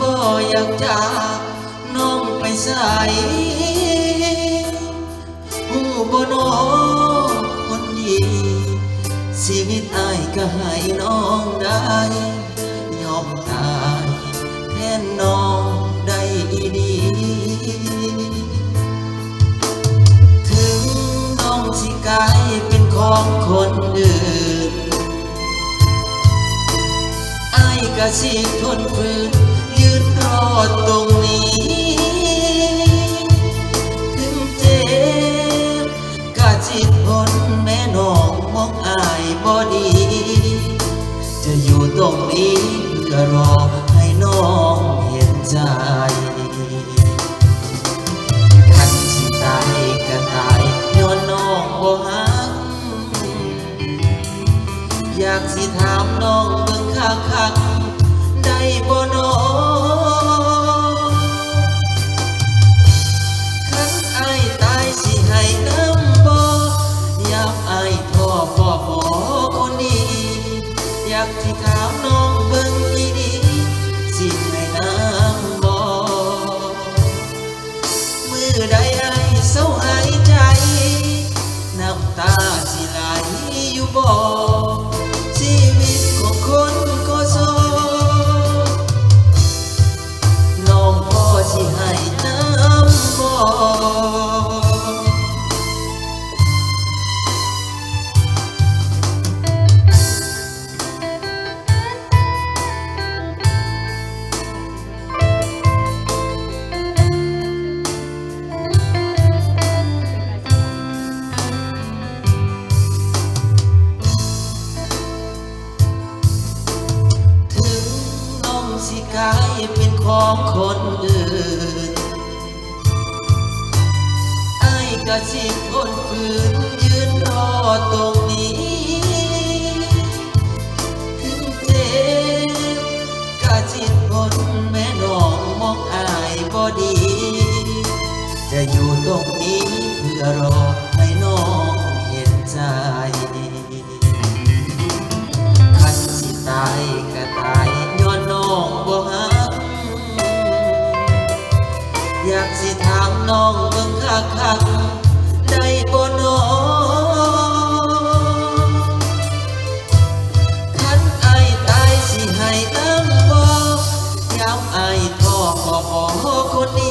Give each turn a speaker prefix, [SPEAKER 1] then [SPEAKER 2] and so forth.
[SPEAKER 1] บ่อยากจากน้องไปใส่หูบ่น้องคนดีชีวิตอ้ายก็ให้น้องได้ยอมตายแทนน้องได้ดีถึงน้องสิกลายเป็นของคนอื่นอ้ายก็สิทนฝืนยืนรอตรงนี้ถึงเจ็บก็จิตทนแม่น้องมองอ้ายบ่ดีจะอยู่ตรงนี้เพื่อรอให้น้องเห็นใจคันสิตายก็ตายย้อนน้องบ่ฮักอยากสิถามน้องเบิ่งคักๆได้บ่น้องคันอ้ายตายสิให้น้ำบ่อยากอ้ายพ่อบ่คนดีอยากที่ถามน้องเบิ่งดีๆสิให้น้ำบ่มือใดอ้ายเศร้าหายใจน้ำตาสิไหลอยู่บ่ชีวิตของคนก็โซน้องพ่อสิให้น้ำบ่สิกลายเป็นของคนอื่นอ้ายก็สิทนฝืนยืนรอตรงนี้ถึงเจ็บก็จิตทนแม่น้องมองอ้ายบ่ดีจะอยู่ตรงนี้เพื่อรอให้น้องเห็นใจคันสิตายก็ตายย้อนน้องบ่ฮักอยากสิถามน้องเบิ่งคักๆได้บ่น้องคันอ้ายตายสิให้น้ำบ่ยามอ้ายท้อก็บ่คนดี